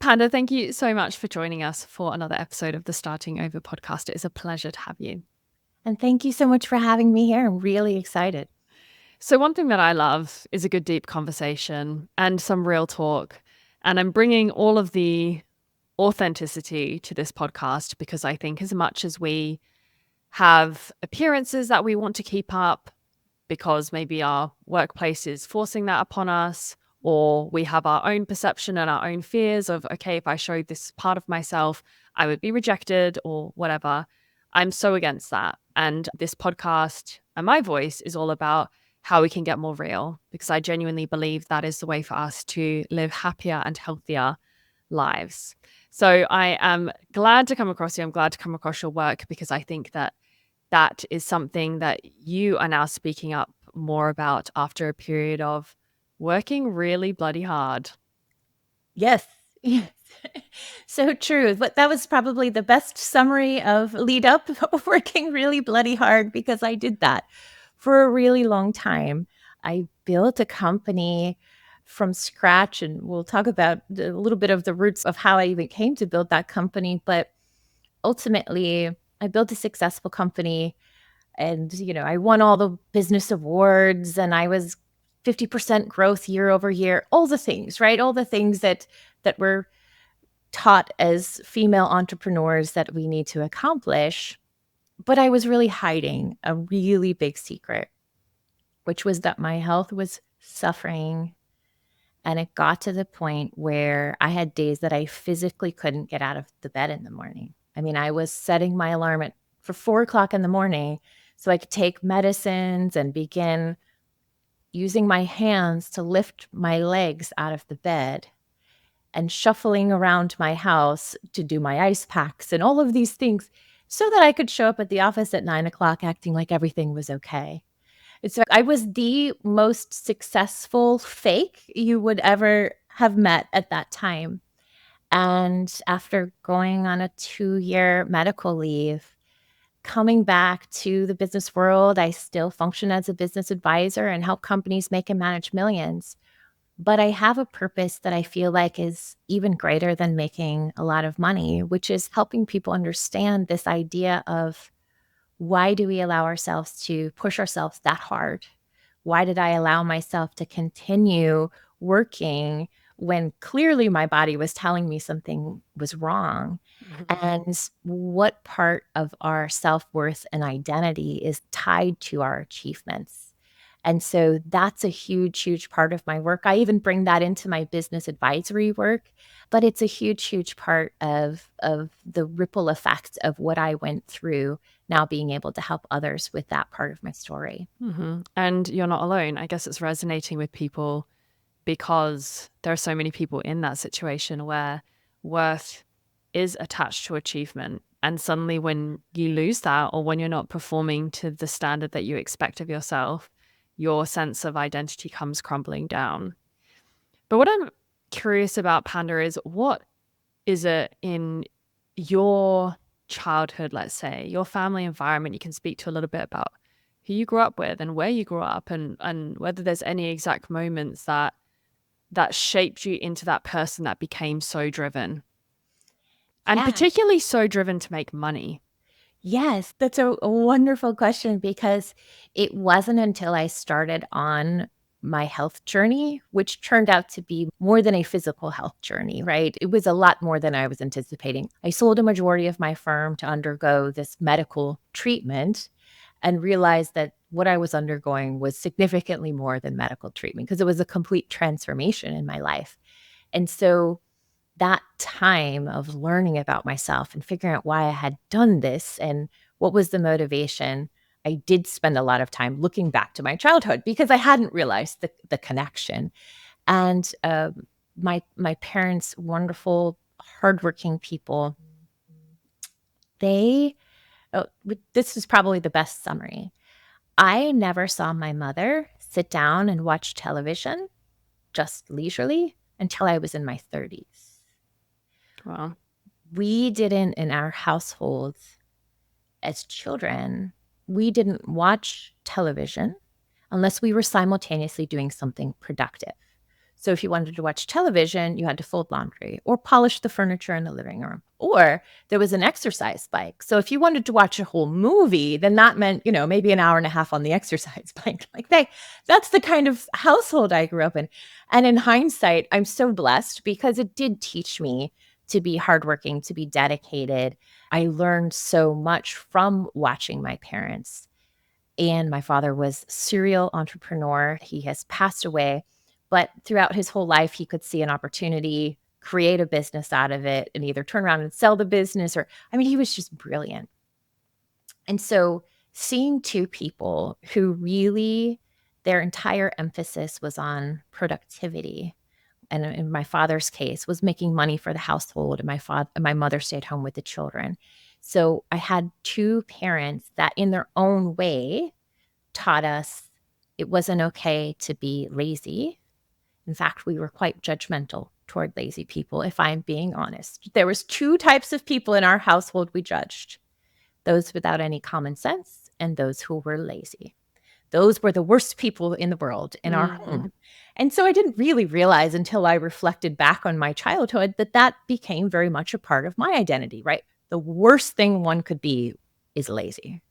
Panda, thank you so much for joining us for another episode of the Starting Over podcast. It is a pleasure to have you. And thank you so much for having me here. I'm really excited. So, one thing that I love is a good deep conversation and some real talk. And I'm bringing all of the authenticity to this podcast because I think as much as we have appearances that we want to keep up because maybe our workplace is forcing that upon us, or we have our own perception and our own fears of, okay, if I showed this part of myself, I would be rejected or whatever. I'm so against that. And this podcast and my voice is all about how we can get more real, because I genuinely believe that is the way for us to live happier and healthier lives. So I am glad to come across you. I'm glad to come across your work because I think that that is something that you are now speaking up more about after a period of working really bloody hard. Yes. Yes. So true. But that was probably the best summary of lead up working really bloody hard because I did that for a really long time. I built a company from scratch, and we'll talk about a little bit of the roots of how I even came to build that company. But ultimately, I built a successful company and, I won all the business awards and I was 50% growth year over year, all the things, right? All the things that were taught as female entrepreneurs that we need to accomplish. But I was really hiding a really big secret, which was that my health was suffering. And it got to the point where I had days that I physically couldn't get out of the bed in the morning. I mean, I was setting my alarm for 4 o'clock in the morning so I could take medicines and begin using my hands to lift my legs out of the bed and shuffling around my house to do my ice packs and all of these things so that I could show up at the office at 9 o'clock acting like everything was okay. And so I was the most successful fake you would ever have met at that time. And after going on a 2-year medical leave, coming back to the business world, I still function as a business advisor and help companies make and manage millions. But I have a purpose that I feel like is even greater than making a lot of money, which is helping people understand this idea of why do we allow ourselves to push ourselves that hard? Why did I allow myself to continue working when clearly my body was telling me something was wrong? Mhm. And what part of our self-worth and identity is tied to our achievements? And so that's a huge, huge part of my work. I even bring that into my business advisory work, but it's a huge, huge part of the ripple effect of what I went through, now being able to help others with that part of my story. And you're not alone. I guess it's resonating with people because there are so many people in that situation where worth is attached to achievement. And suddenly, when you lose that, or when you're not performing to the standard that you expect of yourself, your sense of identity comes crumbling down. But what I'm curious about, Panda, is what is it in your childhood, let's say, your family environment? You can speak to a little bit about who you grew up with and where you grew up, and whether there's any exact moments that shaped you into that person that became so driven, and Yeah. particularly so driven to make money. Yes, that's a wonderful question because it wasn't until I started on my health journey, which turned out to be more than a physical health journey, right? It was a lot more than I was anticipating. I sold a majority of my firm to undergo this medical treatment and realized that what I was undergoing was significantly more than medical treatment because it was a complete transformation in my life. And so that time of learning about myself and figuring out why I had done this and what was the motivation, I did spend a lot of time looking back to my childhood because I hadn't realized the connection. And my parents, wonderful, hardworking people, they this is probably the best summary. I never saw my mother sit down and watch television just leisurely until I was in my 30s. Well, We didn't in our household as children, we didn't watch television unless we were simultaneously doing something productive. So if you wanted to watch television, you had to fold laundry or polish the furniture in the living room. Or there was an exercise bike. So if you wanted to watch a whole movie, then that meant, maybe an hour and a half on the exercise bike. That's the kind of household I grew up in. And in hindsight, I'm so blessed because it did teach me to be hardworking, to be dedicated. I learned so much from watching my parents. And my father was a serial entrepreneur. He has passed away, but throughout his whole life, he could see an opportunity, create a business out of it, and either turn around and sell the business he was just brilliant. And so seeing two people who really, their entire emphasis was on productivity, and in my father's case was making money for the household, and my mother stayed home with the children. So I had two parents that in their own way taught us it wasn't okay to be lazy. In fact, we were quite judgmental toward lazy people, if I'm being honest. There was two types of people in our household we judged: those without any common sense and those who were lazy. Those were the worst people in the world in our home. And so I didn't really realize until I reflected back on my childhood that became very much a part of my identity, right? The worst thing one could be is lazy.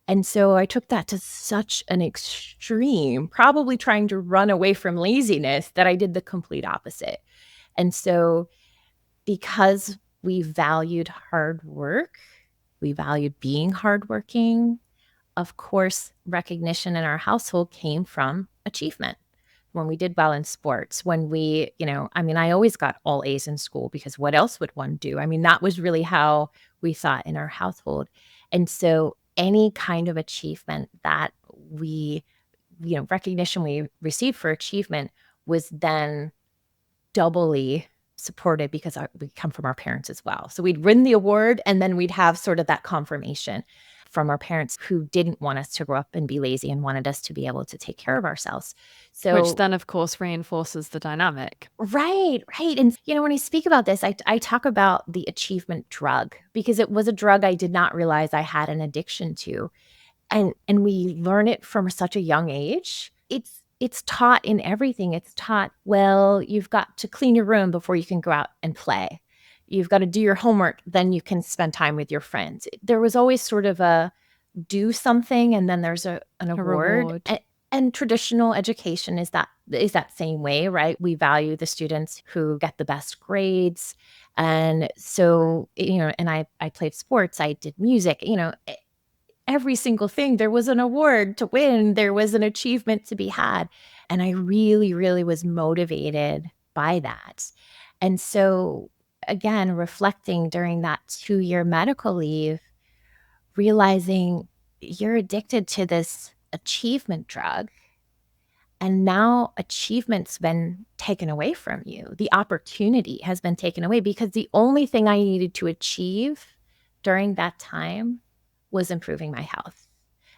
And so I took that to such an extreme, probably trying to run away from laziness, that I did the complete opposite. And so because we valued hard work, we valued being hardworking, of course, recognition in our household came from achievement. When we did well in sports, when we, I always got all A's in school because what else would one do? That was really how we thought in our household. And so any kind of achievement that we, recognition we received for achievement was then doubly supported because we come from our parents as well. So we'd win the award and then we'd have sort of that confirmation from our parents who didn't want us to grow up and be lazy and wanted us to be able to take care of ourselves. So, which then, of course, reinforces the dynamic. Right. And, when I speak about this, I talk about the achievement drug because it was a drug I did not realize I had an addiction to. And we learn it from such a young age. It's taught in everything. It's taught, well, you've got to clean your room before you can go out and play. You've got to do your homework, then you can spend time with your friends. There was always sort of a do something and then there's an award. And traditional education is that same way, right? We value the students who get the best grades. And so, and I played sports, I did music, every single thing, there was an award to win. There was an achievement to be had. And I really, really was motivated by that. And so again, reflecting during that 2-year medical leave, realizing you're addicted to this achievement drug. And now achievement's been taken away from you. The opportunity has been taken away because the only thing I needed to achieve during that time was improving my health.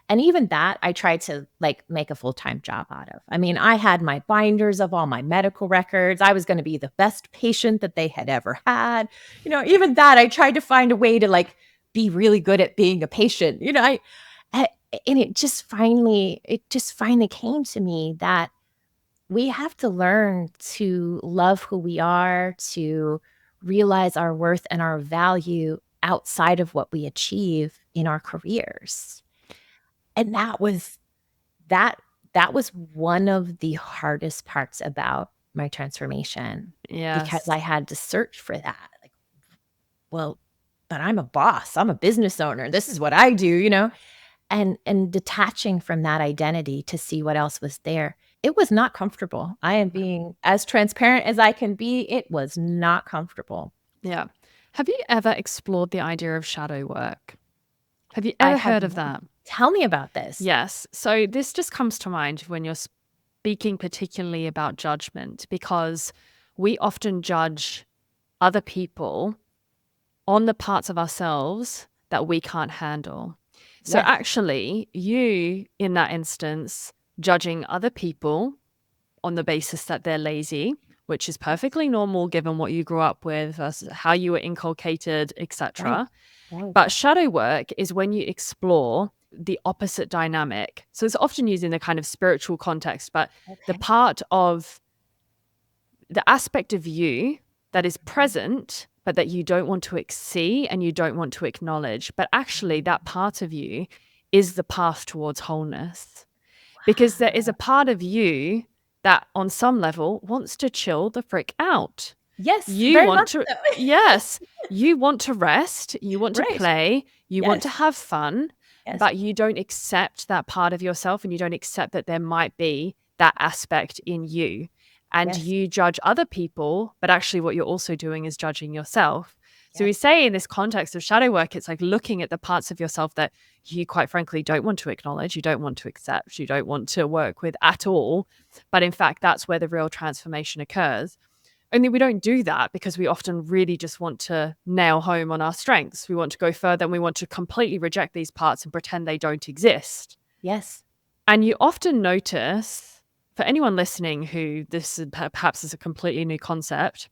And even that, I tried to make a full-time job out of. I had my binders of all my medical records. I was going to be the best patient that they had ever had. Even that, I tried to find a way to be really good at being a patient. And it just finally came to me that we have to learn to love who we are, to realize our worth and our value outside of what we achieve in our careers. And that was one of the hardest parts about my transformation. Yes. Because I had to search for that. Well, but I'm a boss. I'm a business owner. This is what I do, and detaching from that identity to see what else was there. It was not comfortable. I am being as transparent as I can be. It was not comfortable. Yeah. Have you ever explored the idea of shadow work? Have you ever heard of that? Tell me about this. Yes. So this just comes to mind when you're speaking particularly about judgment, because we often judge other people on the parts of ourselves that we can't handle. So actually, you, in that instance, judging other people on the basis that they're lazy, which is perfectly normal given what you grew up with, how you were inculcated, etc. Right. But shadow work is when you explore the opposite dynamic. So it's often used in the kind of spiritual context, but the part of the aspect of you that is present, but that you don't want to see and you don't want to acknowledge. But actually, that part of you is the path towards wholeness. Because there is a part of you that, on some level, wants to chill the frick out. Yes, You very want much to, so. yes, you want to rest, you want to Right. play, you want Yes. to have fun, Yes. but you don't accept that part of yourself and you don't accept that there might be that aspect in you. And Yes. you judge other people, but actually, what you're also doing is judging yourself. So we Yes. say in this context of shadow work, it's like looking at the parts of yourself that you, quite frankly, don't want to acknowledge, you don't want to accept, you don't want to work with at all. But in fact, that's where the real transformation occurs. Only we don't do that because we often really just want to nail home on our strengths. We want to go further and we want to completely reject these parts and pretend they don't exist. Yes. And you often notice, for anyone listening who this is, perhaps is a completely new concept,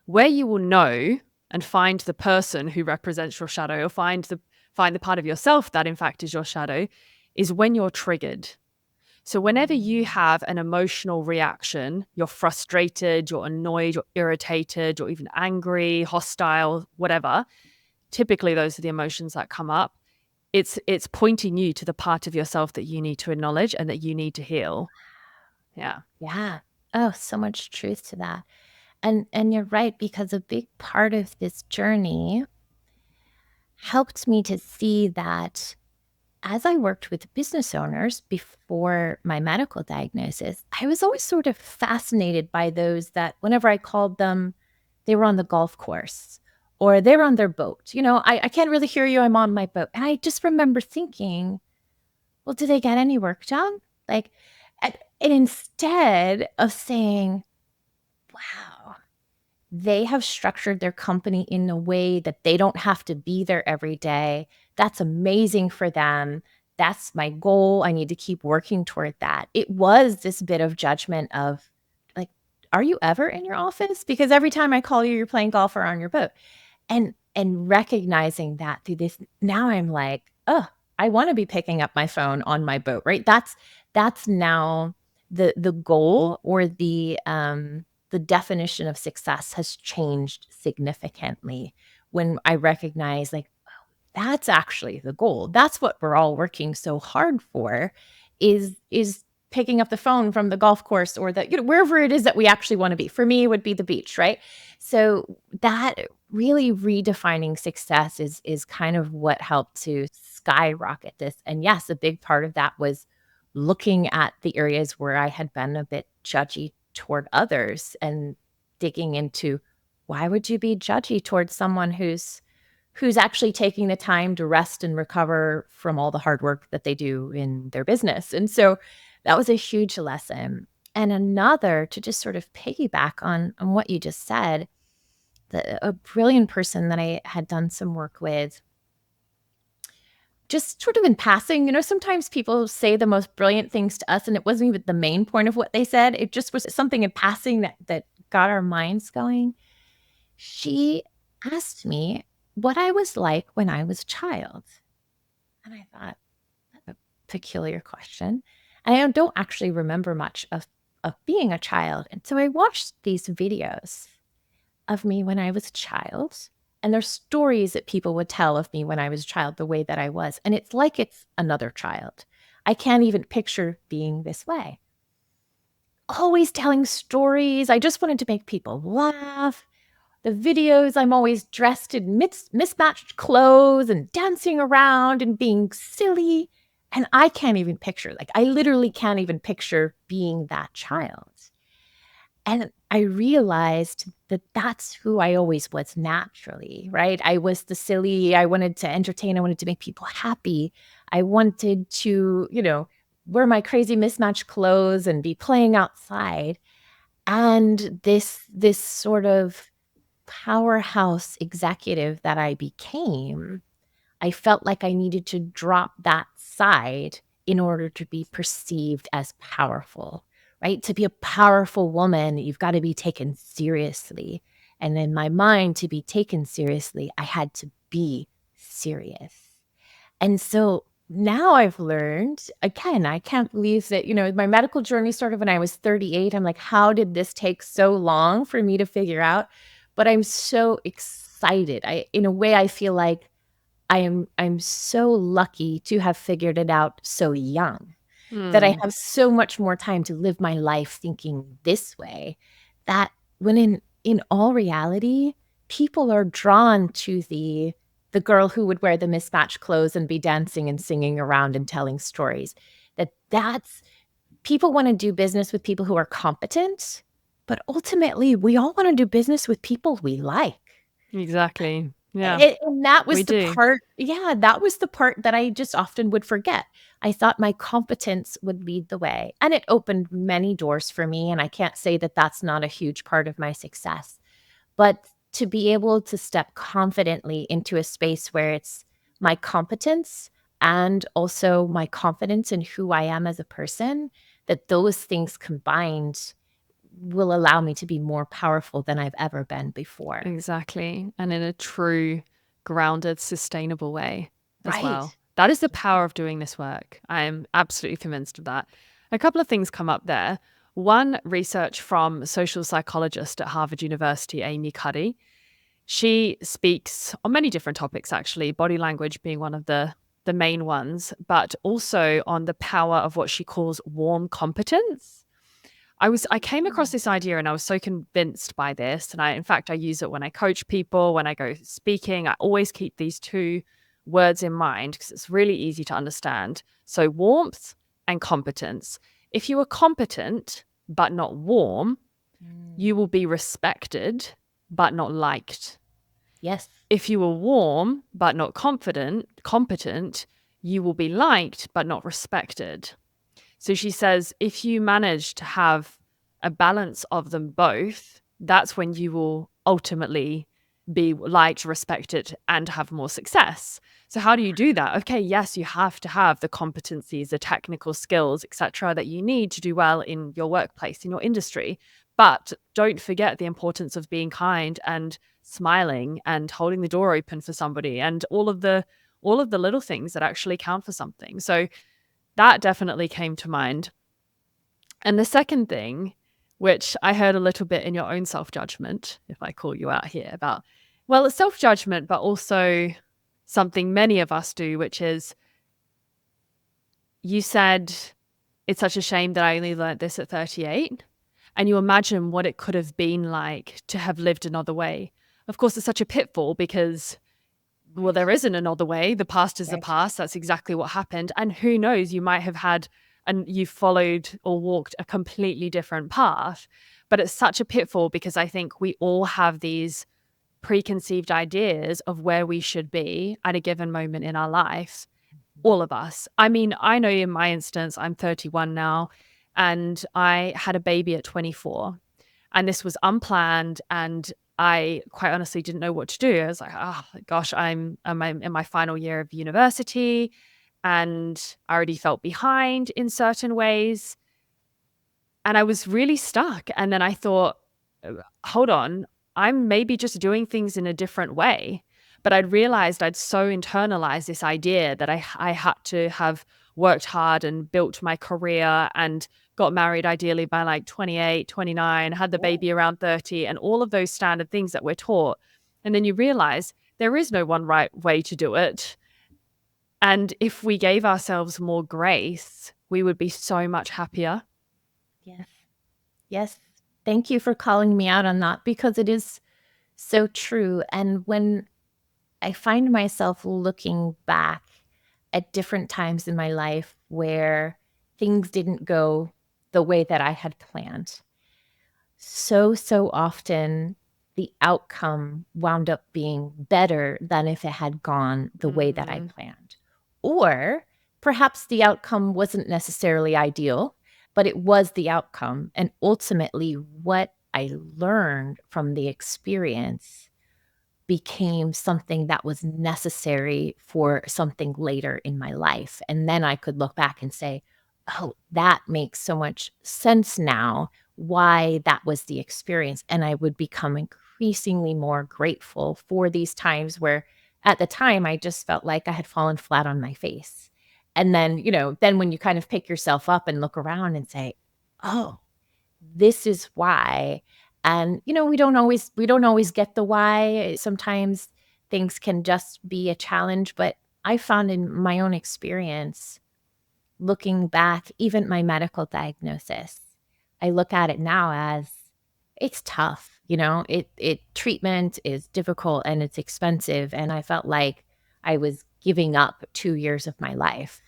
where you will know and find the person who represents your shadow, or find the part of yourself that in fact is your shadow, is when you're triggered. So whenever you have an emotional reaction, you're frustrated, you're annoyed, you're irritated, or even angry, hostile, whatever, typically those are the emotions that come up. It's pointing you to the part of yourself that you need to acknowledge and that you need to heal. Yeah. Yeah. Oh, so much truth to that. And you're right, because a big part of this journey helped me to see that as I worked with business owners before my medical diagnosis, I was always sort of fascinated by those that whenever I called them, they were on the golf course or they were on their boat. I can't really hear you. I'm on my boat. And I just remember thinking, well, do they get any work done? Like, and instead of saying, wow, they have structured their company in a way that they don't have to be there every day. That's amazing for them. That's my goal. I need to keep working toward that. It was this bit of judgment of like, are you ever in your office? Because every time I call you, you're playing golf or on your boat. And recognizing that through this, now I'm like, oh, I want to be picking up my phone on my boat, right? That's now the goal, or the definition of success has changed significantly when I recognize, like, that's actually the goal. That's what we're all working so hard for, is picking up the phone from the golf course or the, wherever it is that we actually want to be. For me, it would be the beach, right? So that really redefining success is kind of what helped to skyrocket this. And yes, a big part of that was looking at the areas where I had been a bit judgy toward others and digging into, why would you be judgy towards someone who's actually taking the time to rest and recover from all the hard work that they do in their business. And so that was a huge lesson. And another, to just sort of piggyback on what you just said, a brilliant person that I had done some work with, just sort of in passing, sometimes people say the most brilliant things to us and it wasn't even the main point of what they said. It just was something in passing that got our minds going. She asked me what I was like when I was a child. And I thought, that's a peculiar question. And I don't actually remember much of being a child. And so I watched these videos of me when I was a child. And there's stories that people would tell of me when I was a child, the way that I was. And it's like it's another child. I can't even picture being this way. Always telling stories. I just wanted to make people laugh. The videos, I'm always dressed in mismatched clothes and dancing around and being silly. And I can't even picture, I literally can't even picture being that child. And I realized that that's who I always was naturally, right? I was the silly, I wanted to entertain, I wanted to make people happy. I wanted to, wear my crazy mismatched clothes and be playing outside. And this sort of powerhouse executive that I became, I felt like I needed to drop that side in order to be perceived as powerful, right? To be a powerful woman, you've got to be taken seriously. And in my mind, to be taken seriously, I had to be serious. And so now I've learned, again, I can't believe that, my medical journey started when I was 38. I'm like, how did this take so long for me to figure out? But I'm so excited. In a way, I feel like I'm so lucky to have figured it out so young, that I Hmm. have so much more time to live my life thinking this way, that when in all reality, people are drawn to the girl who would wear the mismatched clothes and be dancing and singing around and telling stories. That's people want to do business with people who are competent, but ultimately we all want to do business with people we like. Exactly. Yeah, And that we was the do. part, yeah, that was the part that I just often would forget. I thought my competence would lead the way, and it opened many doors for me, and I can't say that that's not a huge part of my success. But to be able to step confidently into a space where it's my competence and also my confidence in who I am as a person, that those things combined will allow me to be more powerful than I've ever been before. Exactly. And in a true, grounded, sustainable way as Right. well. That is the power of doing this work. I am absolutely convinced of that. A couple of things come up there. One, research from social psychologist at Harvard University, Amy Cuddy. She speaks on many different topics, actually, body language being one of the main ones, but also on the power of what she calls warm competence. I came across Mm. this idea and I was so convinced by this. And in fact, I use it when I coach people, when I go speaking. I always keep these two words in mind because it's really easy to understand. So, warmth and competence. If you are competent but not warm, Mm. you will be respected but not liked. Yes. If you are warm but not competent, you will be liked but not respected. So she says, if you manage to have a balance of them both, that's when you will ultimately be liked, respected, and have more success. So how do you do that? Okay, yes, you have to have the competencies, the technical skills, etc., that you need to do well in your workplace, in your industry. But don't forget the importance of being kind and smiling and holding the door open for somebody and all of the little things that actually count for something. So that definitely came to mind. And the second thing, which I heard a little bit in your own self judgment, if I call you out here about, well, it's self judgment, but also something many of us do, which is you said, it's such a shame that I only learned this at 38. And you imagine what it could have been like to have lived another way. Of course, it's such a pitfall because, well, Right. there isn't another way. The past is the Right. past. That's exactly what happened. And who knows, you might have had and you followed or walked a completely different path. But it's such a pitfall because I think we all have these preconceived ideas of where we should be at a given moment in our life. All of us. I mean, I know in my instance, I'm 31 now, and I had a baby at 24. And this was unplanned. And I quite honestly didn't know what to do. I was like, oh gosh, I'm in my final year of university and I already felt behind in certain ways. And I was really stuck. And then I thought, hold on, I'm maybe just doing things in a different way. But I'd realized I'd so internalized this idea that I had to have worked hard and built my career and got married ideally by like 28, 29, had the Oh, baby around 30, and all of those standard things that we're taught. And then you realize there is no one right way to do it. And if we gave ourselves more grace, we would be so much happier. yes. Yes. Thank you for calling me out on that, because it is so true. And when I find myself looking back at different times in my life where things didn't go the way that I had planned, so often the outcome wound up being better than if it had gone the way that I Mm, planned. Or perhaps the outcome wasn't necessarily ideal, but it was the outcome. And ultimately, what I learned from the experience became something that was necessary for something later in my life. And then I could look back and say, oh, that makes so much sense now, why that was the experience. And I would become increasingly more grateful for these times where at the time I just felt like I had fallen flat on my face. And then, then when you kind of pick yourself up and look around and say, oh, this is why. And, we don't always get the why. Sometimes things can just be a challenge. But I found in my own experience, looking back, even my medical diagnosis, I look at it now as it's tough. It treatment is difficult and it's expensive. And I felt like I was giving up 2 years of my life.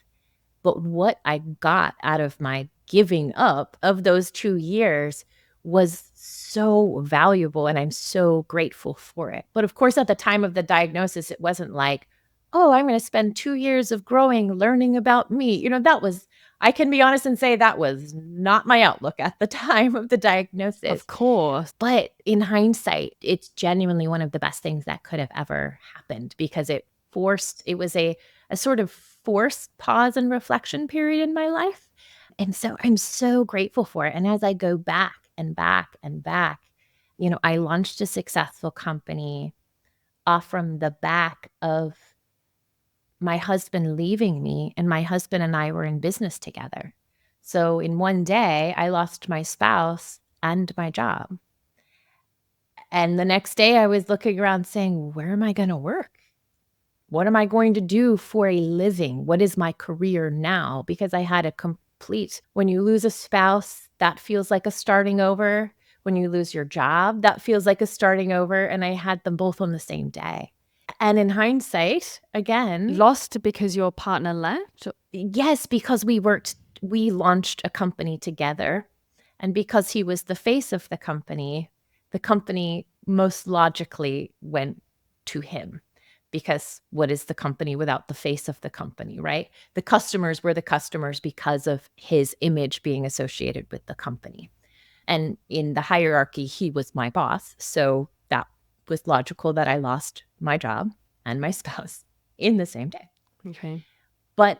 But what I got out of my giving up of those 2 years was so valuable, and I'm so grateful for it. But of course, at the time of the diagnosis, it wasn't like, oh, I'm going to spend 2 years of growing, learning about me. I can be honest and say that was not my outlook at the time of the diagnosis. Of course. But in hindsight, it's genuinely one of the best things that could have ever happened, because it was a sort of forced pause and reflection period in my life. And so I'm so grateful for it. And as I go back and back and back, I launched a successful company off from the back of my husband leaving me, and my husband and I were in business together. So in one day, I lost my spouse and my job. And the next day I was looking around saying, where am I going to work? What am I going to do for a living? What is my career now? Because I had when you lose a spouse, that feels like a starting over. When you lose your job, that feels like a starting over. And I had them both on the same day. And in hindsight, again, Lost because your partner left? yes, because we launched a company together. And because he was the face of the company most logically went to him. Because what is the company without the face of the company, right? The customers were the customers because of his image being associated with the company. And in the hierarchy, he was my boss. So that was logical that I lost my job and my spouse in the same day. Okay. But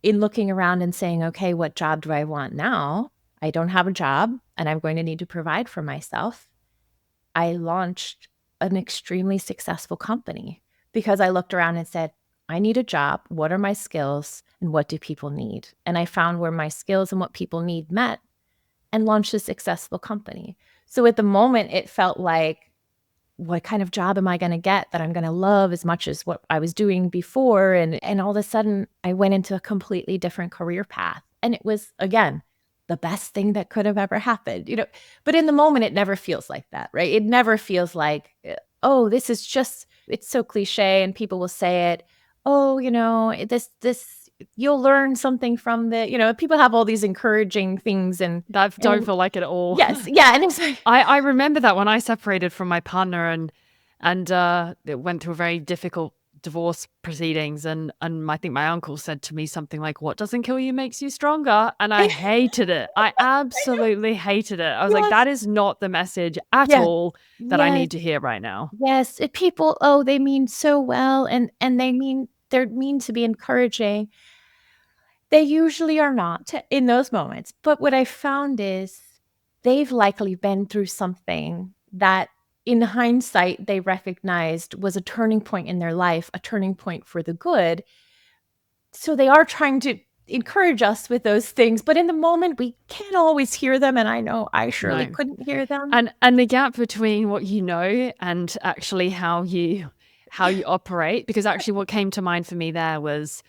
in looking around and saying, okay, what job do I want now? I don't have a job and I'm going to need to provide for myself. I launched an extremely successful company because I looked around and said, I need a job. What are my skills and what do people need? And I found where my skills and what people need met and launched a successful company. So at the moment, it felt like, what kind of job am I going to get that I'm going to love as much as what I was doing before? And all of a sudden, I went into a completely different career path. And it was, again, the best thing that could have ever happened. But in the moment, it never feels like that, right? It never feels like, oh, this is just, it's so cliche and people will say it. Oh, this, you'll learn something from people have all these encouraging things and That don't feel like it at all. yes. Yeah. And it's like, I remember that when I separated from my partner and it went through a very difficult divorce proceedings, and I think my uncle said to me something like, what doesn't kill you makes you stronger. And I hated it. I absolutely hated it. I was like, that is not the message at all that I need to hear right now. Yes. People, they mean so well and they're mean to be encouraging. They usually are not in those moments. But what I found is they've likely been through something that in hindsight they recognized was a turning point in their life, a turning point for the good. So they are trying to encourage us with those things, but in the moment we can't always hear them, and I know I surely couldn't hear them. And the gap between what you know and actually how you operate, because actually what came to mind for me there was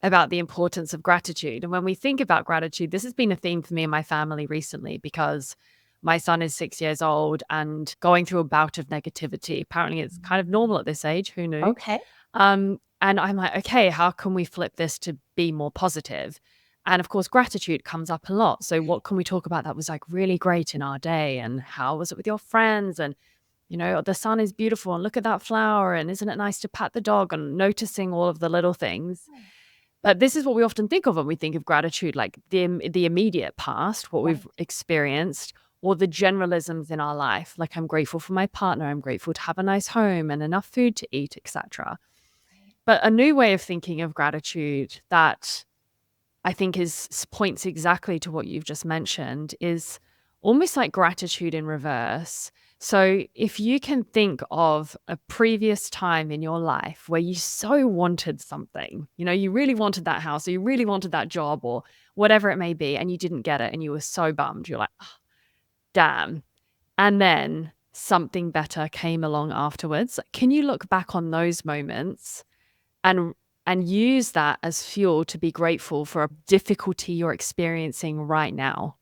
about the importance of gratitude. And when we think about gratitude, this has been a theme for me and my family recently, because my son is 6 years old and going through a bout of negativity. Apparently it's kind of normal at this age. Who knew? Okay. And I'm like, okay, how can we flip this to be more positive? And of course, gratitude comes up a lot. So what can we talk about that was like really great in our day? And how was it with your friends? And, the sun is beautiful and look at that flower. And isn't it nice to pat the dog, and noticing all of the little things? But this is what we often think of when we think of gratitude, like the immediate past, what we've experienced, or the generalisms in our life. Like, I'm grateful for my partner. I'm grateful to have a nice home and enough food to eat, etc. But a new way of thinking of gratitude that I think points exactly to what you've just mentioned is almost like gratitude in reverse. So if you can think of a previous time in your life where you so wanted something, you really wanted that house, or you really wanted that job, or whatever it may be, and you didn't get it and you were so bummed, you're like, oh, damn. And then something better came along afterwards. Can you look back on those moments and use that as fuel to be grateful for a difficulty you're experiencing right now?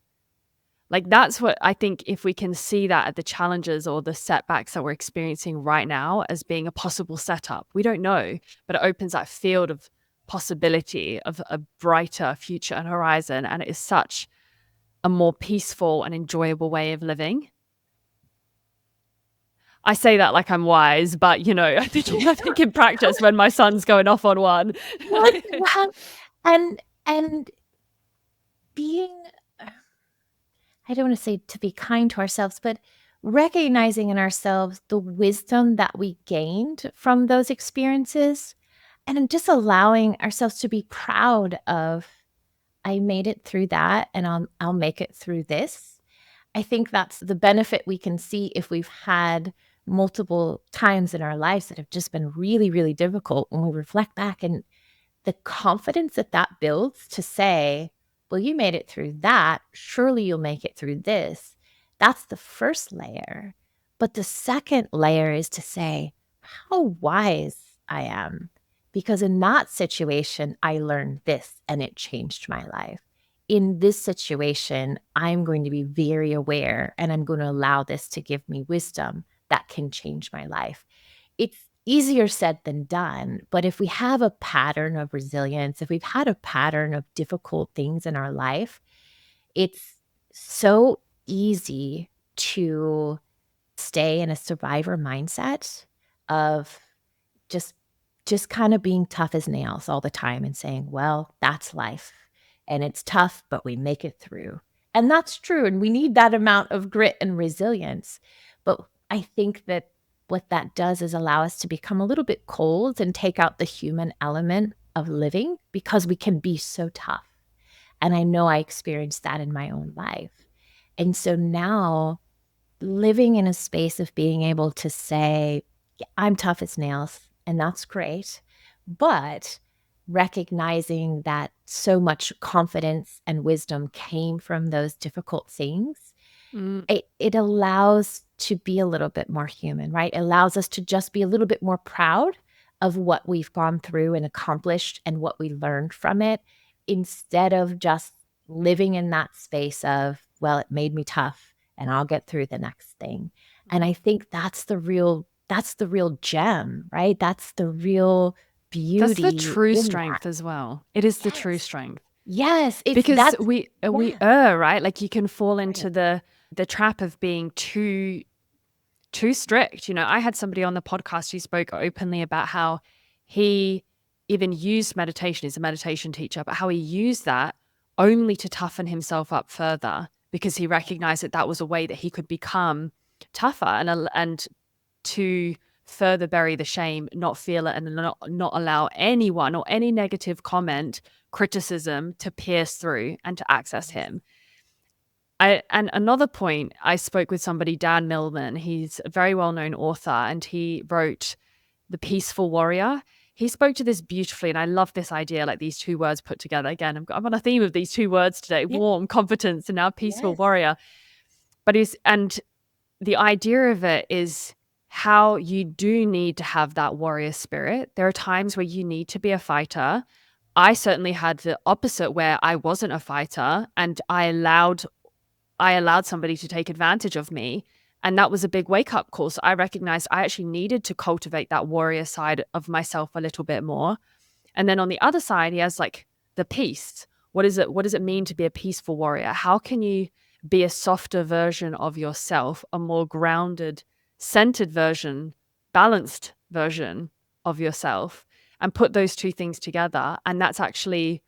Like, that's what I think, if we can see that at the challenges or the setbacks that we're experiencing right now as being a possible setup. We don't know, but it opens that field of possibility of a brighter future and horizon. And it is such a more peaceful and enjoyable way of living. I say that like I'm wise, but I think in practice, when my son's going off on one. Well, and being, I don't want to say to be kind to ourselves, but recognizing in ourselves the wisdom that we gained from those experiences, and just allowing ourselves to be proud of, I made it through that, and I'll make it through this. I think that's the benefit we can see if we've had multiple times in our lives that have just been really, really difficult. When we reflect back, and the confidence that that builds to say, well, you made it through that, surely you'll make it through this. That's the first layer. But the second layer is to say, how wise I am. Because in that situation, I learned this and it changed my life. In this situation, I'm going to be very aware, and I'm going to allow this to give me wisdom that can change my life. It's easier said than done, but if we have a pattern of resilience, if we've had a pattern of difficult things in our life, it's so easy to stay in a survivor mindset of just kind of being tough as nails all the time and saying, well, that's life and it's tough, but we make it through. And that's true. And we need that amount of grit and resilience. But I think that what that does is allow us to become a little bit cold and take out the human element of living, because we can be so tough. And I know I experienced that in my own life. And so now, living in a space of being able to say, yeah, I'm tough as nails, and that's great. But recognizing that so much confidence and wisdom came from those difficult things, Mm. it allows to be a little bit more human, right? It allows us to just be a little bit more proud of what we've gone through and accomplished and what we learned from it, instead of just living in that space of, well, it made me tough and I'll get through the next thing. And I think that's the real gem, right? That's the real That's the beauty true in that. strength as well. It is the true Yes. strength. Yes, it's Because that's we yeah, err, right? Like, you can fall right. into the trap of being too strict. I had somebody on the podcast who spoke openly about how he even used meditation. He's a meditation teacher, but how he used that only to toughen himself up further, because he recognized that that was a way that he could become tougher, and to further bury the shame, not feel it, and not allow anyone or any negative comment, criticism, to pierce through and to access Yes. him. And another point, I spoke with somebody, Dan Millman. He's a very well-known author, and he wrote The Peaceful Warrior. He spoke to this beautifully, and I love this idea, like these two words put together. Again, I'm on a theme of these two words today: Yeah. warm, competence, and now peaceful Yes. warrior. But the idea of it is how you do need to have that warrior spirit. There are times where you need to be a fighter. I certainly had the opposite, where I wasn't a fighter, and I allowed somebody to take advantage of me. And that was a big wake up call. So I recognized I actually needed to cultivate that warrior side of myself a little bit more. And then on the other side, he has like the peace. What is it? What does it mean to be a peaceful warrior? How can you be a softer version of yourself, a more grounded, centered version, balanced version of yourself, and put those two things together? And that's actually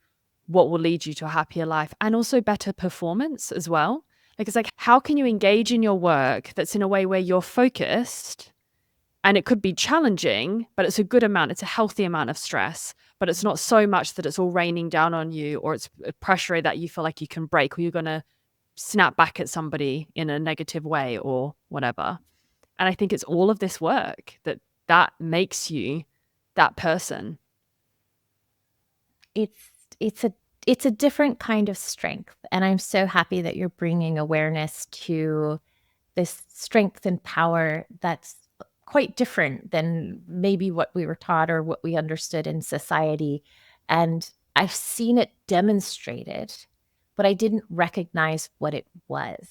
what will lead you to a happier life and also better performance as well. Like, it's like, how can you engage in your work that's in a way where you're focused, and it could be challenging, but it's a good amount. It's a healthy amount of stress, but it's not so much that it's all raining down on you, or it's a pressure that you feel like you can break, or you're going to snap back at somebody in a negative way or whatever. And I think it's all of this work that makes you that person. It's it's a it's a different kind of strength, and I'm so happy that you're bringing awareness to this strength and power that's quite different than maybe what we were taught or what we understood in society. And I've seen it demonstrated, but I didn't recognize what it was.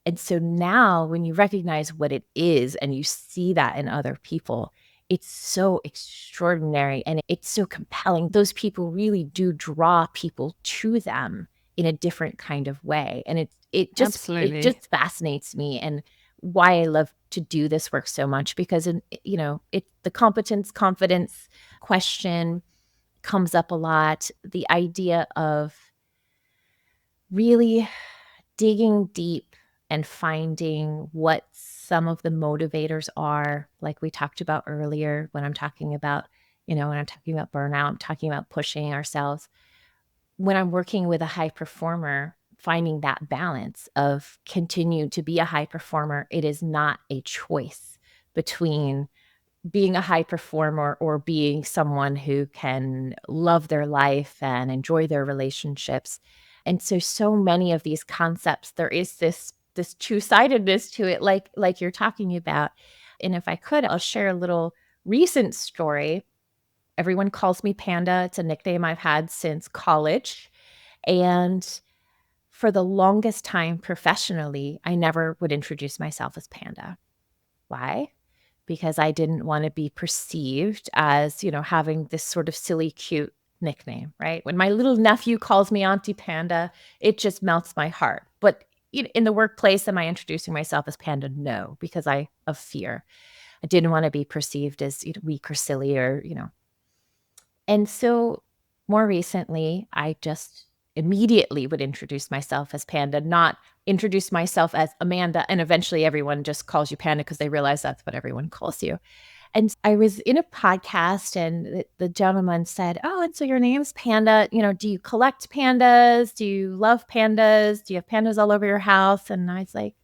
And so now, when you recognize what it is and you see that in other people, it's so extraordinary and it's so compelling. Those people really do draw people to them in a different kind of way. And it Absolutely. just fascinates me, and why I love to do this work so much, because the competence confidence question comes up a lot. The idea of really digging deep and finding what some of the motivators are, like we talked about earlier, when I'm talking about burnout, I'm talking about pushing ourselves. When I'm working with a high performer, finding that balance of continue to be a high performer, it is not a choice between being a high performer or being someone who can love their life and enjoy their relationships. And so many of these concepts, there is this two-sidedness to it, like you're talking about. And if I could, I'll share a little recent story. Everyone calls me Panda. It's a nickname I've had since college. And for the longest time professionally, I never would introduce myself as Panda. Why? Because I didn't want to be perceived as, having this sort of silly, cute nickname, right? When my little nephew calls me Auntie Panda, it just melts my heart. But in the workplace, am I introducing myself as Panda? No, because of fear. I didn't want to be perceived as weak or silly or. And so more recently, I just immediately would introduce myself as Panda, not introduce myself as Amanda. And eventually everyone just calls you Panda because they realize that's what everyone calls you. And I was in a podcast and the gentleman said, "Oh, and so your name's Panda. Do you collect pandas? Do you love pandas? Do you have pandas all over your house?" And I was like,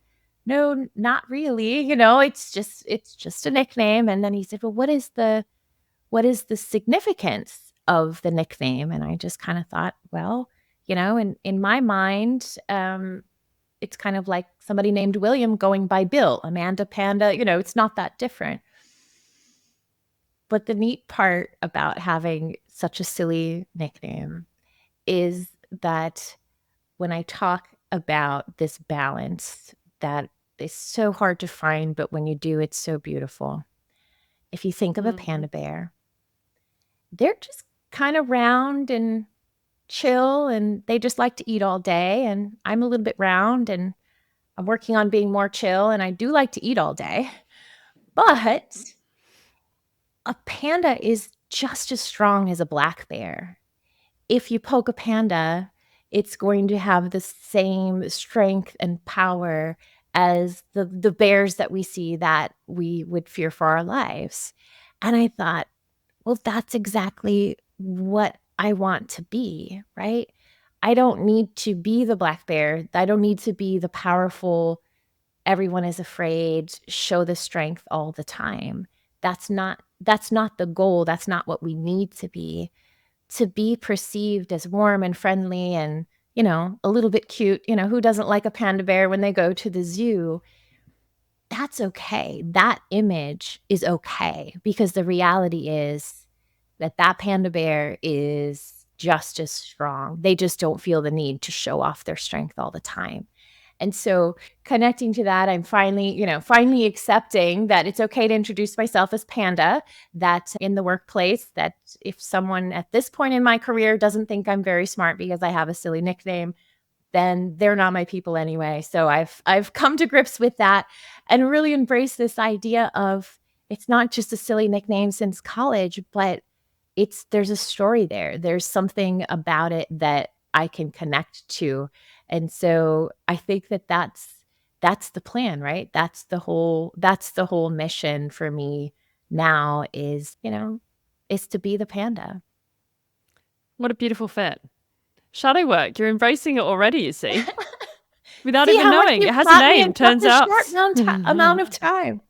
"No, not really. It's just a nickname." And then he said, "Well, what is the significance of the nickname?" And I just kind of thought, well, in my mind, it's kind of like somebody named William going by Bill, Amanda, Panda, it's not that different. But the neat part about having such a silly nickname is that when I talk about this balance that is so hard to find, but when you do, it's so beautiful. If you think of a Mm. panda bear, they're just kind of round and chill, and they just like to eat all day. And I'm a little bit round, and I'm working on being more chill, and I do like to eat all day. But a panda is just as strong as a black bear. If you poke a panda, it's going to have the same strength and power as the bears that we see that we would fear for our lives. And I thought, well, that's exactly what I want to be, right? I don't need to be the black bear. I don't need to be the powerful, everyone is afraid, show the strength all the time. That's not the goal. That's not what we need to be. To be perceived as warm and friendly and, a little bit cute, who doesn't like a panda bear when they go to the zoo? That's okay. That image is okay, because the reality is that panda bear is just as strong. They just don't feel the need to show off their strength all the time. And so connecting to that, I'm finally accepting that it's okay to introduce myself as Panda, that in the workplace, that if someone at this point in my career doesn't think I'm very smart because I have a silly nickname, then they're not my people anyway. So I've come to grips with that and really embraced this idea of, it's not just a silly nickname since college, but there's a story there. There's something about it that I can connect to. And so I think that's the plan, right? That's the whole mission for me now is to be the panda. What a beautiful fit. Shadow work. You're embracing it already, you see, without See even how much knowing. you've It has a taught me name, in such turns a out. short amount of time.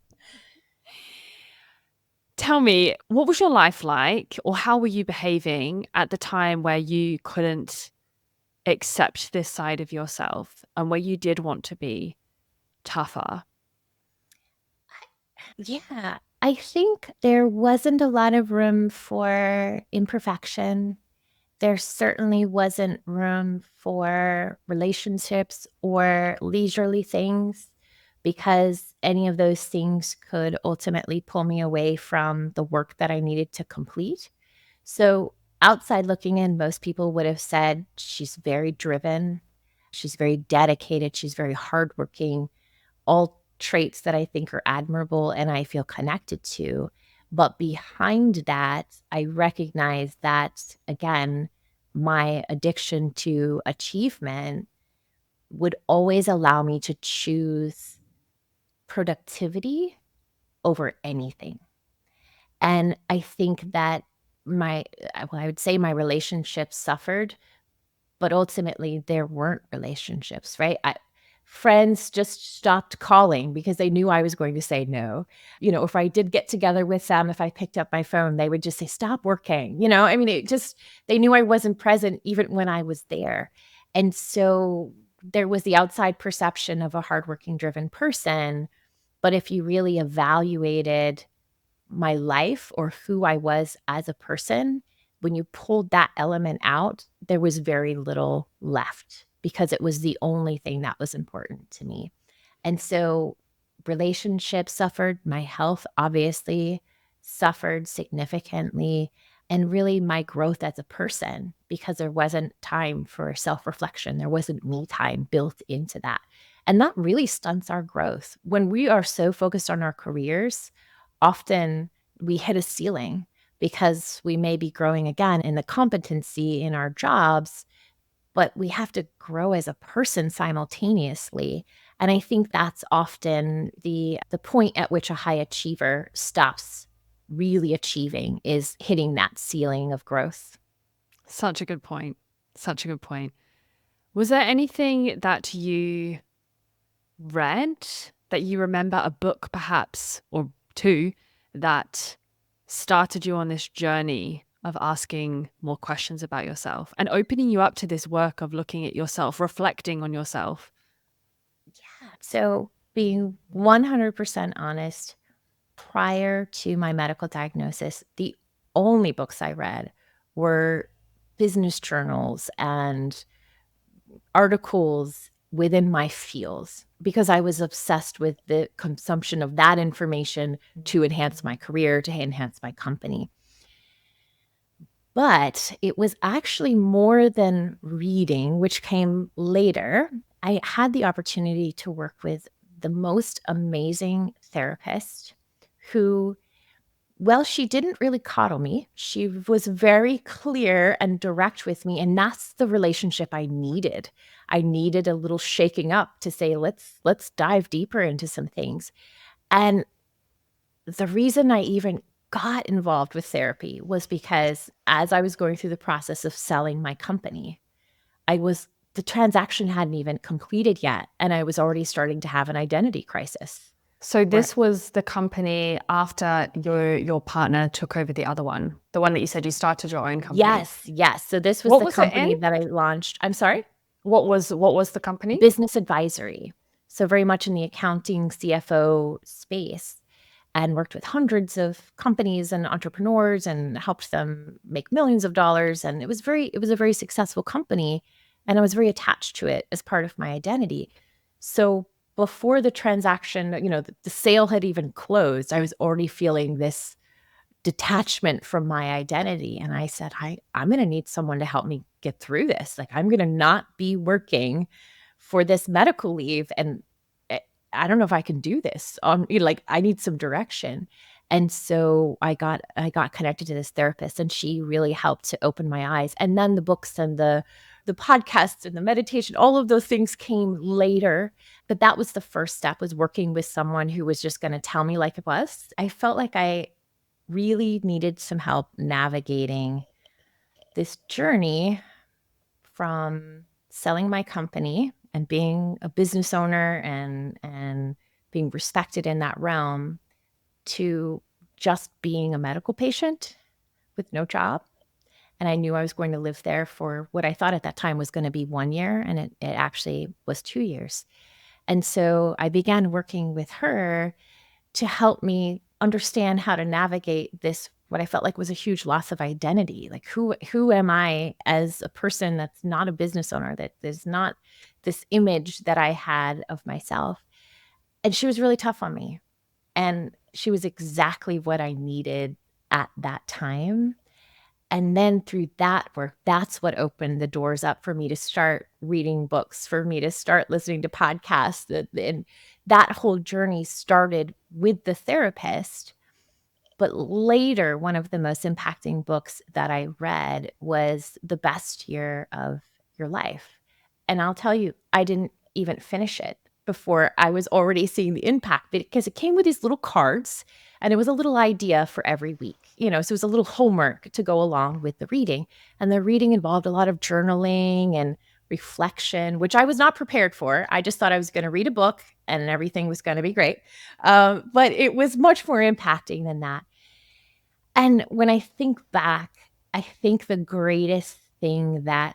Tell me, what was your life like, or how were you behaving at the time where you couldn't accept this side of yourself and where you did want to be tougher? Yeah, I think there wasn't a lot of room for imperfection. There certainly wasn't room for relationships or leisurely things because any of those things could ultimately pull me away from the work that I needed to complete. So, outside looking in, most people would have said she's very driven, she's very dedicated, she's very hardworking, all traits that I think are admirable and I feel connected to. But behind that, I recognize that, again, my addiction to achievement would always allow me to choose productivity over anything. And I think that I would say my relationships suffered, but ultimately there weren't relationships, right? Friends just stopped calling because they knew I was going to say no. If I did get together with them, if I picked up my phone, they would just say, stop working. I mean, they knew I wasn't present even when I was there. And so there was the outside perception of a hardworking, driven person. But if you really evaluated my life or who I was as a person, when you pulled that element out, there was very little left because it was the only thing that was important to me. And so relationships suffered, my health obviously suffered significantly, and really my growth as a person because there wasn't time for self reflection. There wasn't me time built into that. And that really stunts our growth. When we are so focused on our careers, often we hit a ceiling because we may be growing again in the competency in our jobs, but we have to grow as a person simultaneously. And I think that's often the point at which a high achiever stops really achieving is hitting that ceiling of growth. Such a good point. Such a good point. Was there anything that you read that you remember, a book perhaps, or two, that started you on this journey of asking more questions about yourself and opening you up to this work of looking at yourself, reflecting on yourself? So, being 100% honest, prior to my medical diagnosis, the only books I read were business journals and articles within my fields because I was obsessed with the consumption of that information to enhance my career, to enhance my company. But it was actually more than reading, which came later. I had the opportunity to work with the most amazing therapist who, well, she didn't really coddle me. She was very clear and direct with me, and that's the relationship I needed. I needed a little shaking up to say, let's dive deeper into some things. And the reason I even got involved with therapy was because as I was going through the process of selling my company, the transaction hadn't even completed yet, and I was already starting to have an identity crisis. So Where this was the company after your partner took over the other one, the one that you said you started your own company. Yes, yes. So this was What the was it in? company that I launched. I'm sorry? What was the company? Business advisory. So very much in the accounting CFO space, and worked with hundreds of companies and entrepreneurs and helped them make millions of dollars. And it was a very successful company. And I was very attached to it as part of my identity. So before the transaction, the sale had even closed, I was already feeling this detachment from my identity. And I said, I'm going to need someone to help me get through this. Like, I'm going to not be working for this medical leave. And eh, I don't know if I can do this. Like, I need some direction. And so I got connected to this therapist, and she really helped to open my eyes. And then the books and the podcasts and the meditation, all of those things came later. But that was the first step, was working with someone who was just going to tell me like it was. I felt like I really needed some help navigating this journey from selling my company and being a business owner and being respected in that realm to just being a medical patient with no job. And I knew I was going to live there for what I thought at that time was going to be 1 year. And it actually was 2 years. And so I began working with her to help me understand how to navigate this, what I felt like was a huge loss of identity. Like who am I as a person that's not a business owner, that there's not this image that I had of myself. And she was really tough on me. And she was exactly what I needed at that time. And then through that work, that's what opened the doors up for me to start reading books, for me to start listening to podcasts. And that whole journey started with the therapist. But later, one of the most impacting books that I read was The Best Year of Your Life. And I'll tell you, I didn't even finish it before I was already seeing the impact, because it came with these little cards and it was a little idea for every week, so it was a little homework to go along with the reading. And the reading involved a lot of journaling and reflection, which I was not prepared for. I just thought I was going to read a book and everything was going to be great. But it was much more impacting than that. And when I think back, I think the greatest thing that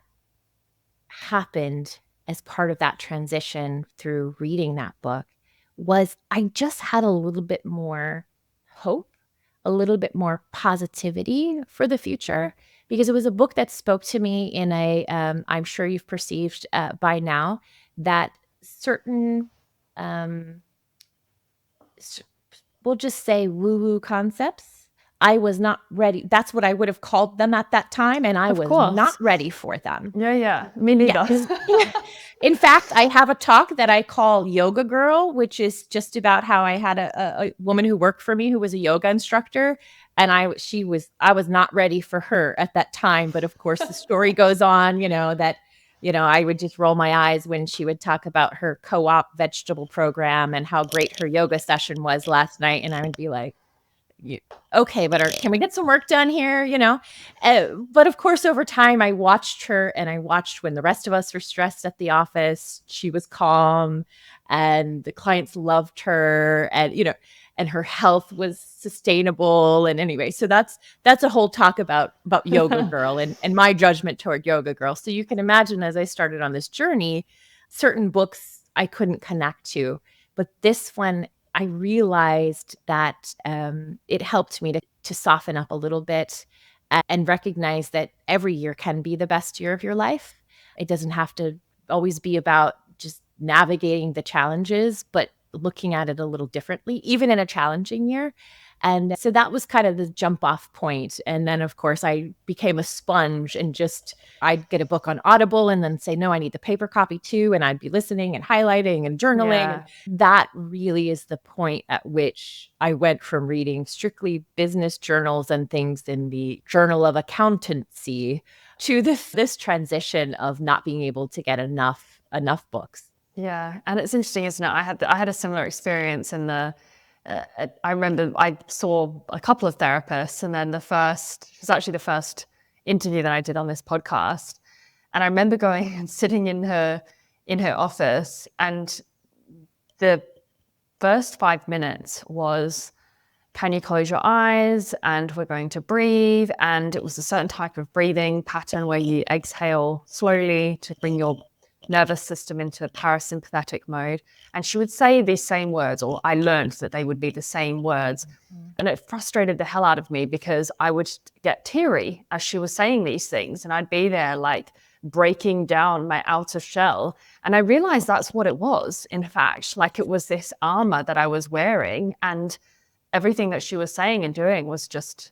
happened as part of that transition through reading that book was I just had a little bit more hope, a little bit more positivity for the future, because it was a book that spoke to me in a, I'm sure you've perceived by now that certain, we'll just say woo-woo concepts, I was not ready. That's what I would have called them at that time. And I was not ready for them. Yeah. Me neither. Yeah. In fact, I have a talk that I call Yoga Girl, which is just about how I had a woman who worked for me who was a yoga instructor. And I was not ready for her at that time. But of course, the story goes on, that I would just roll my eyes when she would talk about her co-op vegetable program and how great her yoga session was last night. And I would be like, okay, but can we get some work done here? But of course, over time, I watched her, and I watched when the rest of us were stressed at the office. She was calm, and the clients loved her, and her health was sustainable. And anyway, so that's a whole talk about Yoga Girl and my judgment toward Yoga Girl. So you can imagine, as I started on this journey, certain books I couldn't connect to, but this one, I realized that it helped me to soften up a little bit and recognize that every year can be the best year of your life. It doesn't have to always be about just navigating the challenges, but looking at it a little differently, even in a challenging year. And so that was kind of the jump off point. And then, of course, I became a sponge and I'd get a book on Audible and then say, no, I need the paper copy too. And I'd be listening and highlighting and journaling. Yeah. And that really is the point at which I went from reading strictly business journals and things in the Journal of Accountancy to this transition of not being able to get enough books. Yeah. And it's interesting, isn't it? I had a similar experience in I remember I saw a couple of therapists, and then it was actually the first interview that I did on this podcast. And I remember going and sitting in her office, and the first 5 minutes was, can you close your eyes? And we're going to breathe. And it was a certain type of breathing pattern where you exhale slowly to bring your nervous system into parasympathetic mode. And she would say these same words, or I learned that they would be the same words. Mm-hmm. And it frustrated the hell out of me because I would get teary as she was saying these things. And I'd be there like breaking down my outer shell. And I realized that's what it was, in fact. Like, it was this armor that I was wearing. And everything that she was saying and doing was just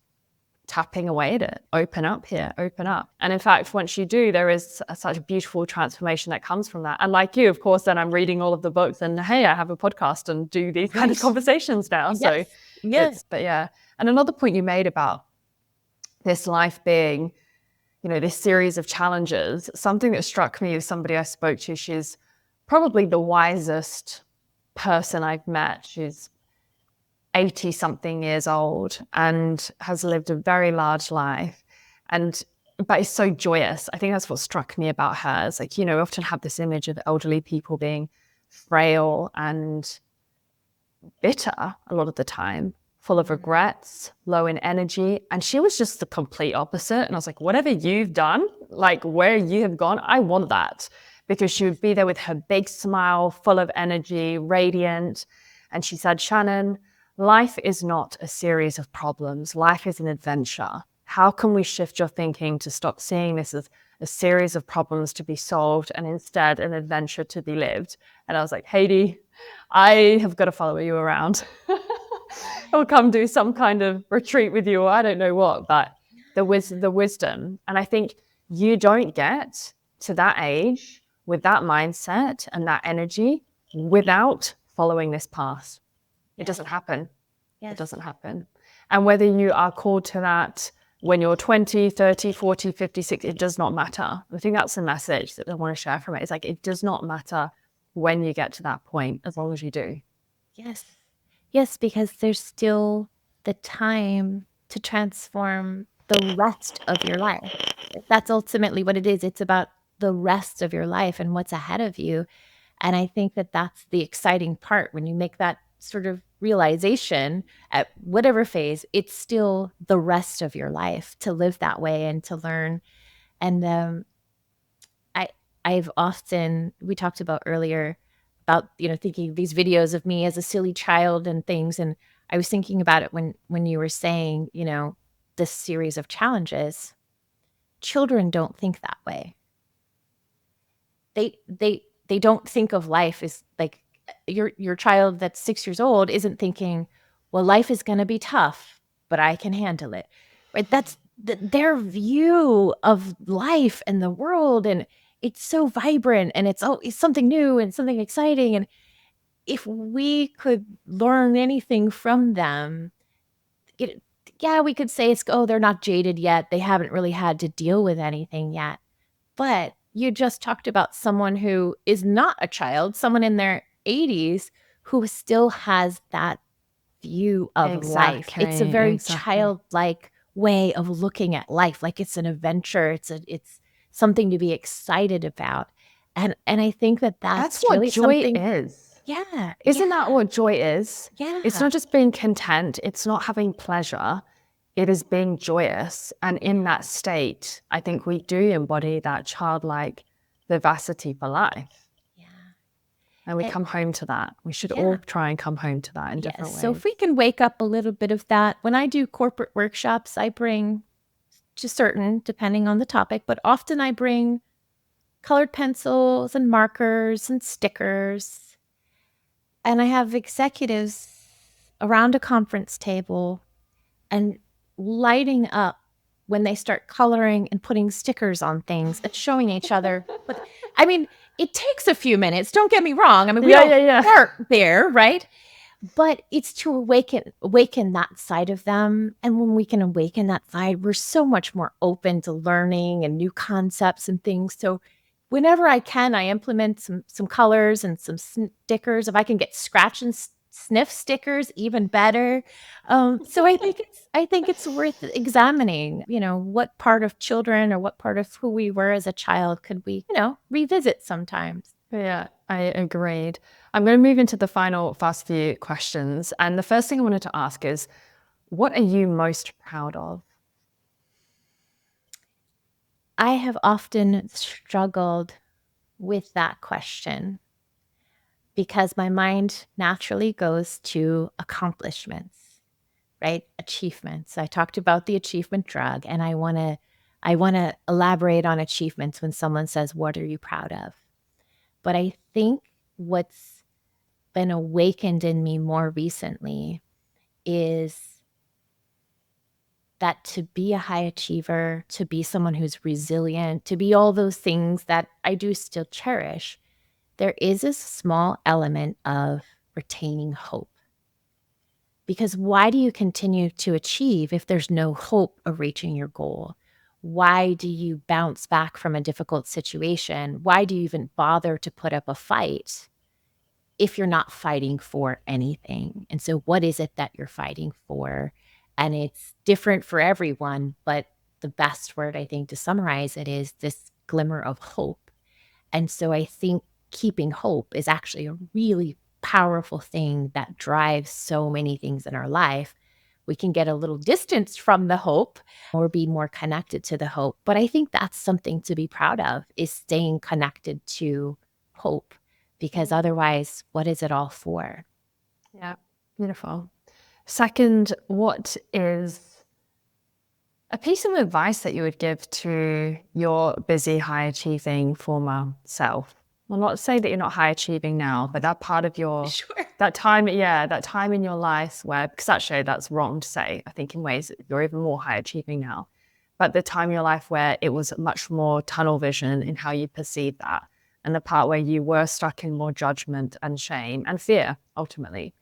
tapping away at it. Open up here, open up. And in fact, once you do, there is such a beautiful transformation that comes from that. And like you, of course, then I'm reading all of the books and hey, I have a podcast and do these kind of conversations now. Yes. So yes. But yeah. And another point you made about this life being, this series of challenges, something that struck me is somebody I spoke to. She's probably the wisest person I've met. She's 80 something years old and has lived a very large life, but is so joyous. I think that's what struck me about her. It's like, we often have this image of elderly people being frail and bitter a lot of the time full of regrets, low in energy. And she was just the complete opposite. And I was like, whatever you've done, like where you have gone, I want that. Because she would be there with her big smile, full of energy, radiant. And she said, Shannon, life is not a series of problems. Life is an adventure. How can we shift your thinking to stop seeing this as a series of problems to be solved and instead an adventure to be lived? And I was like, Heidi, I have got to follow you around. I'll come do some kind of retreat with you, or I don't know what, but the wisdom. And I think you don't get to that age with that mindset and that energy without following this path. It doesn't happen. It doesn't happen. And whether you are called to that when you're 20, 30, 40, 50, 60, it does not matter. I think that's the message that I want to share from it. It's like, it does not matter when you get to that point, as long as you do. Yes. Yes, because there's still the time to transform the rest of your life. That's ultimately what it is. It's about the rest of your life and what's ahead of you. And I think that that's the exciting part when you make that sort of realization at whatever phase, it's still the rest of your life to live that way and to learn. And I've often, we talked about earlier about, thinking these videos of me as a silly child and things. And I was thinking about it when you were saying, this series of challenges. Children don't think that way. They don't think of life as like your child that's 6 years old isn't thinking, well, life is going to be tough, but I can handle it. Right? That's their view of life and the world, and it's so vibrant, and it's something new and something exciting. And if we could learn anything from them, we could say they're not jaded yet. They haven't really had to deal with anything yet. But you just talked about someone who is not a child, someone in their 80s who still has that view of life. It's a very childlike way of looking at life, like it's an adventure. It's something to be excited about. And I think that's what really joy something is. Yeah. Isn't that what joy is? Yeah. It's not just being content. It's not having pleasure. It is being joyous. And in that state, I think we do embody that childlike vivacity for life. Yeah. And we come home to that. We should all try and come home to that in different ways. So if we can wake up a little bit of that. When I do corporate workshops, I bring depending on the topic, but often I bring colored pencils and markers and stickers. And I have executives around a conference table and lighting up when they start coloring and putting stickers on things and showing each other. But I mean, it takes a few minutes. Don't get me wrong. I mean, we don't start there, right? But it's to awaken that side of them. And when we can awaken that side, we're so much more open to learning and new concepts and things. So whenever I can, I implement some colors and some stickers. If I can get scratch and sniff stickers, even better. So I think it's worth examining, what part of children or what part of who we were as a child could we, revisit sometimes. Yeah, I agreed. I'm going to move into the final fast few questions. And the first thing I wanted to ask is, what are you most proud of? I have often struggled with that question because my mind naturally goes to accomplishments, right? Achievements. I talked about the achievement drug, and I want to elaborate on achievements when someone says, "What are you proud of?" But I think what's been awakened in me more recently is that to be a high achiever, to be someone who's resilient, to be all those things that I do still cherish, there is a small element of retaining hope. Because why do you continue to achieve if there's no hope of reaching your goal? Why do you bounce back from a difficult situation? Why do you even bother to put up a fight if you're not fighting for anything? And so what is it that you're fighting for? And it's different for everyone, but the best word I think to summarize it is this glimmer of hope. And so I think keeping hope is actually a really powerful thing that drives so many things in our life. We can get a little distanced from the hope or be more connected to the hope. But I think that's something to be proud of, is staying connected to hope, because otherwise, what is it all for? Yeah, beautiful. Second, what is a piece of advice that you would give to your busy, high achieving former self? Well, not to say that you're not high achieving now, but that part of your Sure. that time in your life where, because actually that's wrong to say, I think in ways that you're even more high achieving now, but the time in your life where it was much more tunnel vision in how you perceive that, and the part where you were stuck in more judgment and shame and fear, ultimately.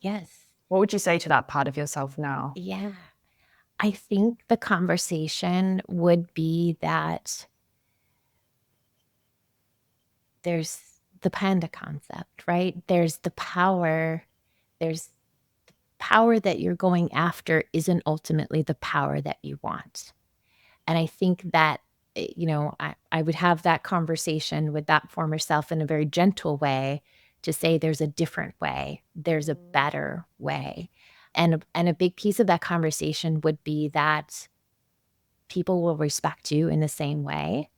Yes. What would you say to that part of yourself now? Yeah. I think the conversation would be that there's the panda concept, right? There's power that you're going after isn't ultimately the power that you want. And I think that, I would have that conversation with that former self in a very gentle way, to say there's a different way, there's a better way. And a big piece of that conversation would be that people will respect you in the same way.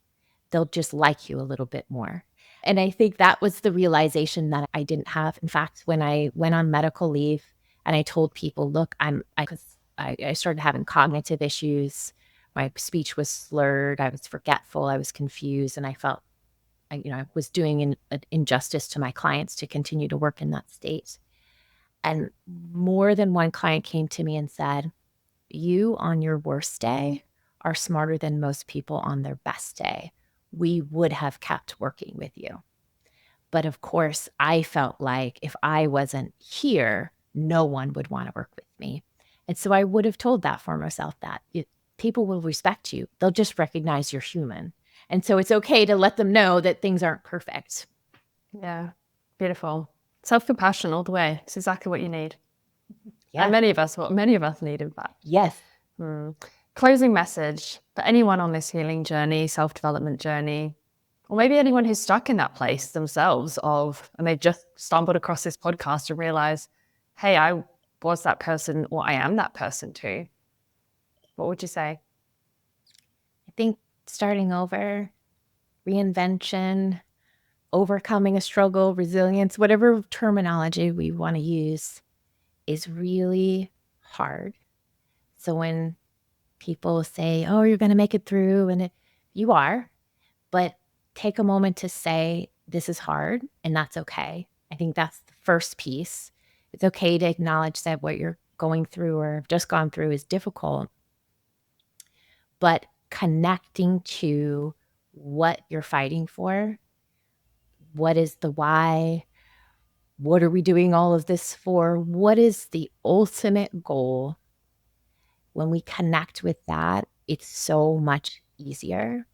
They'll just like you a little bit more. And I think that was the realization that I didn't have. In fact, when I went on medical leave and I told people, look, I started having cognitive issues. My speech was slurred. I was forgetful. I was confused. And I felt, I was doing an injustice to my clients to continue to work in that state. And more than one client came to me and said, you on your worst day are smarter than most people on their best day. We would have kept working with you. But of course, I felt like if I wasn't here, no one would want to work with me. And so I would have told that former self that people will respect you. They'll just recognize you're human. And so it's okay to let them know that things aren't perfect. Yeah, beautiful. Self-compassion all the way. It's exactly what you need. Yeah. And many of us need, in fact. Yes. Closing message for anyone on this healing journey, self-development journey, or maybe anyone who's stuck in that place themselves and they've just stumbled across this podcast and realized, hey, I was that person, or I am that person too. What would you say? I think starting over, reinvention, overcoming a struggle, resilience, whatever terminology we want to use, is really hard. So when people say, oh, you're going to make it through, and you are, but take a moment to say, this is hard, and that's okay. I think that's the first piece. It's okay to acknowledge that what you're going through or have just gone through is difficult, but connecting to what you're fighting for. What is the why? What are we doing all of this for? What is the ultimate goal? When we connect with that, it's so much easier.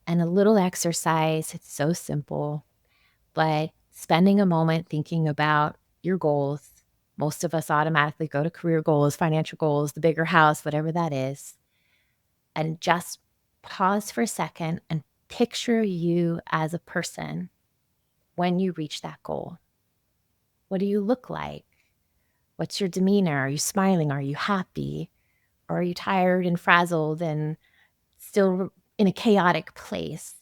And a little exercise, it's so simple, but spending a moment thinking about your goals. Most of us automatically go to career goals, financial goals, the bigger house, whatever that is. And just pause for a second and picture you as a person when you reach that goal. What do you look like? What's your demeanor? Are you smiling? Are you happy? Or are you tired and frazzled and still in a chaotic place?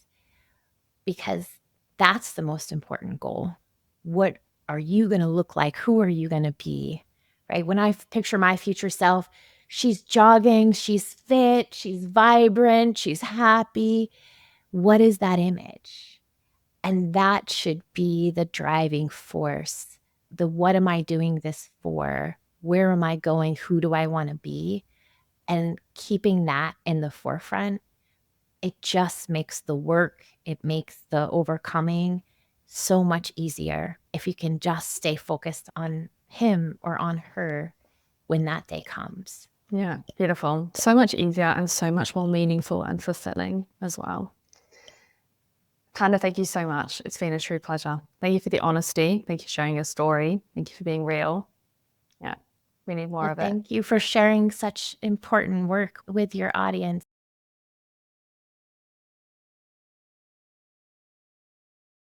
Because that's the most important goal. What are you going to look like? Who are you going to be? Right? When I picture my future self, she's jogging, she's fit, she's vibrant, she's happy. What is that image? And that should be the driving force. The what am I doing this for? Where am I going? Who do I want to be? And keeping that in the forefront, it just makes the work, it makes the overcoming so much easier if you can just stay focused on him or on her when that day comes. Yeah, beautiful. So much easier and so much more meaningful and fulfilling as well. Panda, thank you so much. It's been a true pleasure. Thank you for the honesty. Thank you for sharing your story. Thank you for being real. Yeah, we need more of it. Thank you for sharing such important work with your audience.